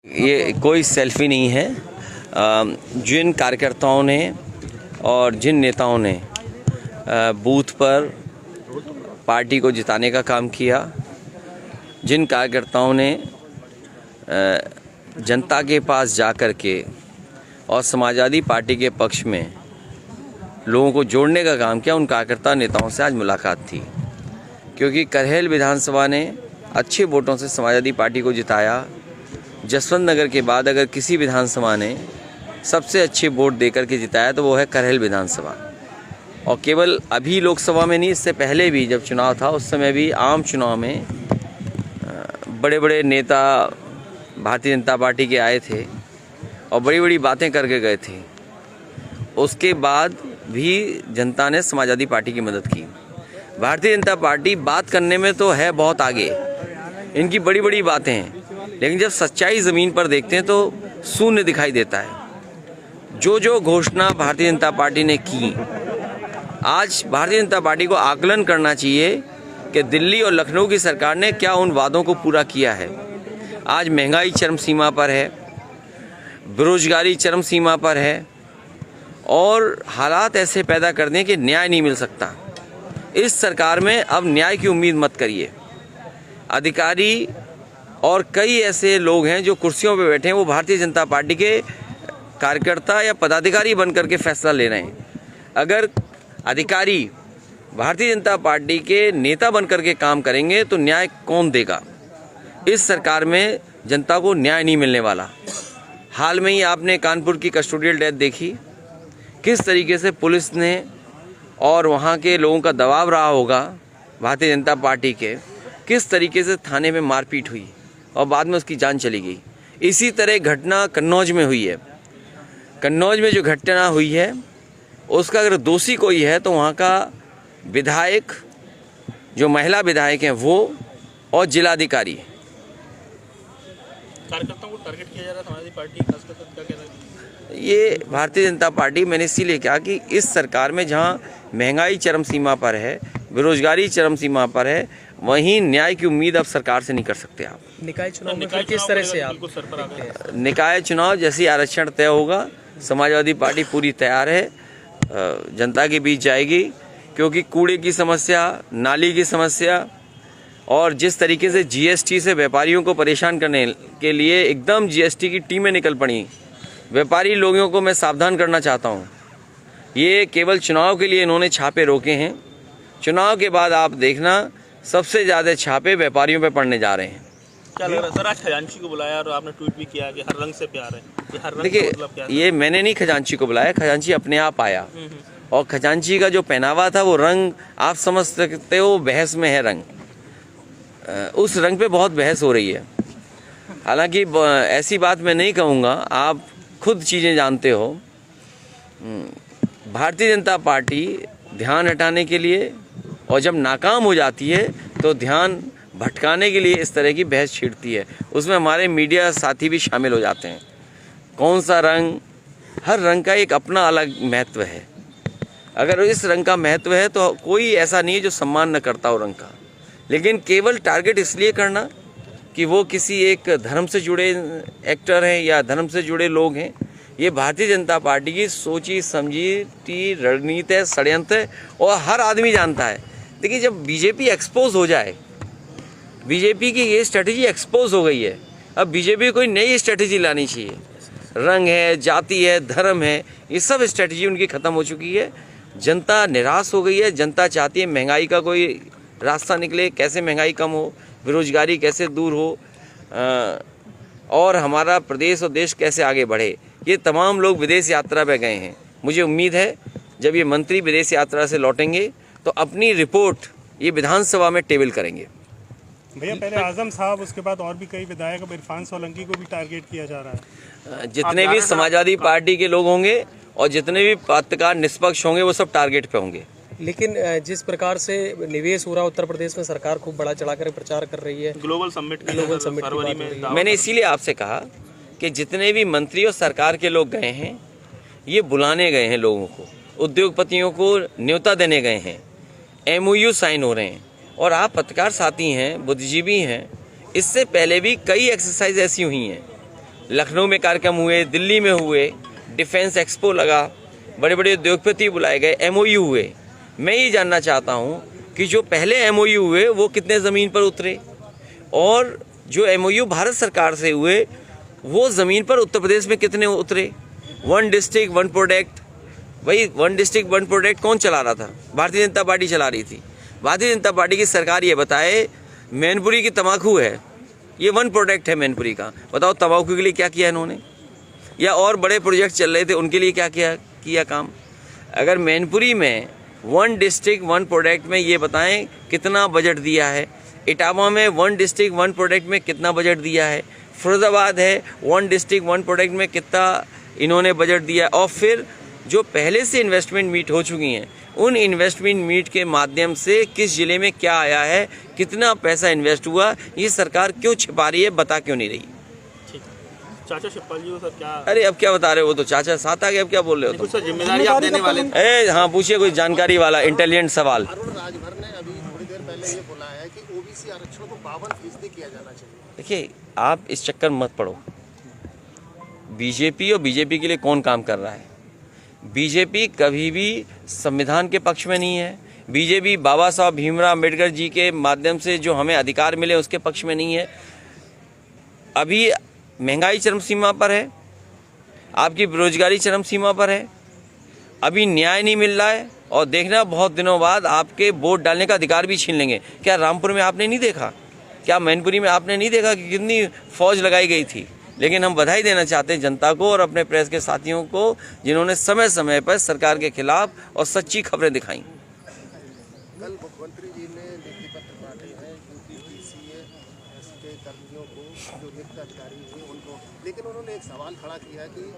ये कोई सेल्फी नहीं है। जिन कार्यकर्ताओं ने और जिन नेताओं ने बूथ पर पार्टी को जिताने का काम किया, जिन कार्यकर्ताओं ने जनता के पास जाकर के और समाजवादी पार्टी के पक्ष में लोगों को जोड़ने का काम किया, उन कार्यकर्ता नेताओं से आज मुलाकात थी। क्योंकि करहल विधानसभा ने अच्छे वोटों से समाजवादी पार्टी को जिताया। जसवंत नगर के बाद अगर किसी विधानसभा ने सबसे अच्छे वोट देकर के जिताया तो वो है करहल विधानसभा। और केवल अभी लोकसभा में नहीं, इससे पहले भी जब चुनाव था उस समय भी आम चुनाव में बड़े बड़े नेता भारतीय जनता पार्टी के आए थे और बड़ी बड़ी बातें करके गए थे। उसके बाद भी जनता ने समाजवादी पार्टी की मदद की। भारतीय जनता पार्टी बात करने में तो है बहुत आगे, इनकी बड़ी बड़ी बातें हैं, लेकिन जब सच्चाई ज़मीन पर देखते हैं तो शून्य दिखाई देता है। जो घोषणा भारतीय जनता पार्टी ने की, आज भारतीय जनता पार्टी को आकलन करना चाहिए कि दिल्ली और लखनऊ की सरकार ने क्या उन वादों को पूरा किया है। आज महंगाई चरम सीमा पर है, बेरोजगारी चरम सीमा पर है और हालात ऐसे पैदा कर दें कि न्याय नहीं मिल सकता। इस सरकार में अब न्याय की उम्मीद मत करिए। अधिकारी और कई ऐसे लोग हैं जो कुर्सियों पर बैठे हैं, वो भारतीय जनता पार्टी के कार्यकर्ता या पदाधिकारी बनकर के फैसला ले रहे हैं। अगर अधिकारी भारतीय जनता पार्टी के नेता बनकर के काम करेंगे तो न्याय कौन देगा। इस सरकार में जनता को न्याय नहीं मिलने वाला। हाल में ही आपने कानपुर की कस्टोडियल डेथ देखी, किस तरीके से पुलिस ने और वहाँ के लोगों का दबाव रहा होगा भारतीय जनता पार्टी के, किस तरीके से थाने में मारपीट हुई और बाद में उसकी जान चली गई। इसी तरह घटना कन्नौज में हुई है। कन्नौज में जो घटना हुई है उसका अगर दोषी कोई है तो वहाँ का विधायक, जो महिला विधायक हैं वो, और जिलाधिकारी। कार्यकर्ताओं को टारगेट किया जा रहा है समाजवादी पार्टी, खासकर क्या कहना है? ये भारतीय जनता पार्टी, मैंने इसीलिए कहा कि इस सरकार में जहाँ महंगाई चरम सीमा पर है, बेरोजगारी चरम सीमा पर है, वहीं न्याय की उम्मीद अब सरकार से नहीं कर सकते आप। निकाय चुनाव में किस तरह से आप देखते हैं? निकाय चुनाव जैसे आरक्षण तय होगा, समाजवादी पार्टी पूरी तैयार है, जनता के बीच जाएगी। क्योंकि कूड़े की समस्या, नाली की समस्या और जिस तरीके से जीएसटी से व्यापारियों को परेशान करने के लिए एकदम जीएसटी की टीमें निकल पड़ी, व्यापारी लोगों को मैं सावधान करना चाहता हूँ। ये केवल चुनाव के लिए इन्होंने छापे रोके हैं। चुनाव के बाद आप देखना सबसे ज़्यादा छापे व्यापारियों पे पड़ने जा रहे हैं। क्या लग रहा है सर, आज खजांची को बुलाया और आपने ट्वीट भी किया कि हर रंग से प्यार है। ये हर रंग देखिए, मतलब क्या है? ये मैंने नहीं खजांची को बुलाया, खजांची अपने आप आया। और खजांची का जो पहनावा था वो रंग आप समझ सकते हो, बहस में है रंग, उस रंग पे बहुत बहस हो रही है। हालांकि ऐसी बात मैं नहीं कहूँगा, आप खुद चीज़ें जानते हो। भारतीय जनता पार्टी ध्यान हटाने के लिए और जब नाकाम हो जाती है तो ध्यान भटकाने के लिए इस तरह की बहस छेड़ती है। उसमें हमारे मीडिया साथी भी शामिल हो जाते हैं। कौन सा रंग, हर रंग का एक अपना अलग महत्व है। अगर इस रंग का महत्व है तो कोई ऐसा नहीं है जो सम्मान न करता हो रंग का, लेकिन केवल टारगेट इसलिए करना कि वो किसी एक धर्म से जुड़े एक्टर हैं या धर्म से जुड़े लोग हैं, ये भारतीय जनता पार्टी की सोची समझी रणनीति है, षड्यंत्र है और हर आदमी जानता है। देखिए, जब बीजेपी एक्सपोज हो जाए, बीजेपी की ये स्ट्रेटजी एक्सपोज हो गई है, अब बीजेपी कोई नई स्ट्रेटजी लानी चाहिए। रंग है, जाति है, धर्म है, ये सब स्ट्रेटजी उनकी ख़त्म हो चुकी है। जनता निराश हो गई है। जनता चाहती है महंगाई का कोई रास्ता निकले, कैसे महंगाई कम हो, बेरोजगारी कैसे दूर हो और हमारा प्रदेश और देश कैसे आगे बढ़े। ये तमाम लोग विदेश यात्रा पे गए हैं। मुझे उम्मीद है जब ये मंत्री विदेश यात्रा से लौटेंगे तो अपनी रिपोर्ट ये विधानसभा में टेबल करेंगे। भैया, पहले आजम साहब, उसके बाद और भी कई विधायक, अब इरफान सोलंकी को भी टारगेट किया जा रहा है। जितने भी समाजवादी पार्टी के लोग होंगे और जितने भी पत्रकार निष्पक्ष होंगे वो सब टारगेट पे होंगे। लेकिन जिस प्रकार से निवेश हो रहा उत्तर प्रदेश में, सरकार खूब बड़ा चढ़ाकर प्रचार कर रही है। ग्लोबल समिट फरवरी में, मैंने इसीलिए आपसे कहा कि जितने भी मंत्री और सरकार के लोग गए हैं, ये बुलाने गए हैं लोगों को, उद्योगपतियों को न्योता देने गए हैं, MOU साइन हो रहे हैं। और आप पत्रकार साथी हैं, बुद्धिजीवी हैं, इससे पहले भी कई एक्सरसाइज ऐसी हुई हैं लखनऊ में कार्यक्रम हुए, दिल्ली में हुए, डिफेंस एक्सपो लगा, बड़े बड़े उद्योगपति बुलाए गए, एमओयू हुए। मैं ये जानना चाहता हूँ कि जो पहले एमओयू हुए वो कितने ज़मीन पर उतरे, और जो एमओयू भारत सरकार से हुए वो ज़मीन पर उत्तर प्रदेश में कितने उतरे। 1 डिस्ट्रिक्ट 1 प्रोडक्ट, भाई 1 डिस्ट्रिक्ट 1 प्रोडक्ट कौन चला रहा था? भारतीय जनता पार्टी चला रही थी। भारतीय जनता पार्टी की सरकार ये बताए मैनपुरी की तम्बाकू है, ये 1 प्रोडक्ट है मैनपुरी का, बताओ तम्बाकू के लिए क्या किया इन्होंने? या और बड़े प्रोजेक्ट चल रहे थे उनके लिए क्या किया काम? अगर मैनपुरी में 1 डिस्ट्रिक्ट 1 प्रोडक्ट में ये बताएं कितना बजट दिया है, इटावा में 1 डिस्ट्रिक्ट 1 प्रोडक्ट में कितना बजट दिया है, फिरोजाबाद है 1 डिस्ट्रिक्ट 1 प्रोडक्ट में कितना इन्होंने बजट दिया है, और फिर जो पहले से इन्वेस्टमेंट मीट हो चुकी हैं उन इन्वेस्टमेंट मीट के माध्यम से किस ज़िले में क्या आया है, कितना पैसा इन्वेस्ट हुआ, ये सरकार क्यों छिपा रही है, बता क्यों नहीं रही? ठीक। चाचा शिवपाल जी को सर क्या अरे अब क्या बता रहे हो, वो तो चाचा साथ आ गए, अब क्या बोल रहे हो कुछ जिम्मेदारी आप देने वाले थे? हाँ पूछिए कोई जानकारी वाला इंटेलिजेंट सवाल। अरुण राजभर ने अभी थोड़ी देर पहले ये बोला है कि ओबीसी आरक्षण को 52% किया जाना चाहिए। देखिए आप इस चक्कर मत पड़ो। बीजेपी और बीजेपी के लिए कौन काम कर रहा है? बीजेपी कभी भी संविधान के पक्ष में नहीं है। बीजेपी बाबा साहब भीमराव अम्बेडकर जी के माध्यम से जो हमें अधिकार मिले उसके पक्ष में नहीं है। अभी महंगाई चरम सीमा पर है, आपकी बेरोजगारी चरम सीमा पर है, अभी न्याय नहीं मिल रहा है, और देखना बहुत दिनों बाद आपके वोट डालने का अधिकार भी छीन लेंगे। क्या रामपुर में आपने नहीं देखा? क्या मैनपुरी में आपने नहीं देखा कि कितनी फौज लगाई गई थी? लेकिन हम बधाई देना चाहते हैं जनता को और अपने प्रेस के साथियों को जिन्होंने समय समय पर सरकार के खिलाफ और सच्ची खबरें दिखाई। कल मुख्यमंत्री जी ने नियुक्ति पत्र बांटे हैं यूपीपीसीएस के कर्मियों को, जो नियुक्त अधिकारी हैं उनको, लेकिन उन्होंने एक सवाल खड़ा किया कि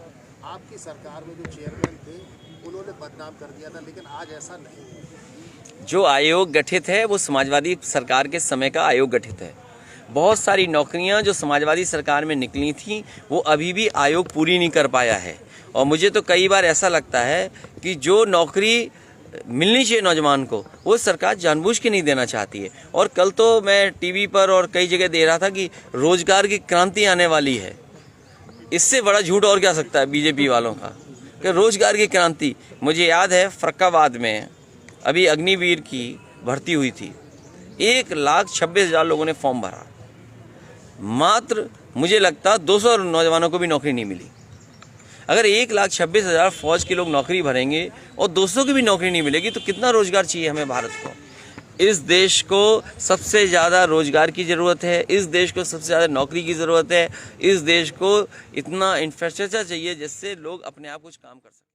आपकी सरकार में जो चेयरमैन थे उन्होंने बदनाम कर दिया था, लेकिन आज ऐसा नहीं है। जो आयोग गठित है वो समाजवादी सरकार के समय का आयोग गठित है। बहुत सारी नौकरियां जो समाजवादी सरकार में निकली थी वो अभी भी आयोग पूरी नहीं कर पाया है, और मुझे तो कई बार ऐसा लगता है कि जो नौकरी मिलनी चाहिए नौजवान को वो सरकार जानबूझ के नहीं देना चाहती है। और कल तो मैं टीवी पर और कई जगह दे रहा था कि रोजगार की क्रांति आने वाली है। इससे बड़ा झूठ और क्या सकता है बीजेपी वालों का कि रोजगार की क्रांति। मुझे याद है फर्रुखाबाद में अभी अग्निवीर की भर्ती हुई थी, 1,26,000 लोगों ने फॉर्म भरा, मात्र मुझे लगता 200 नौजवानों को भी नौकरी नहीं मिली। अगर 1,26,000 फौज के लोग नौकरी भरेंगे और 200 की भी नौकरी नहीं मिलेगी तो कितना रोजगार चाहिए हमें भारत को? इस देश को सबसे ज़्यादा रोजगार की ज़रूरत है, इस देश को सबसे ज़्यादा नौकरी की ज़रूरत है, इस देश को इतना इंफ्रास्ट्रक्चर चाहिए जिससे लोग अपने आप कुछ काम कर सकें।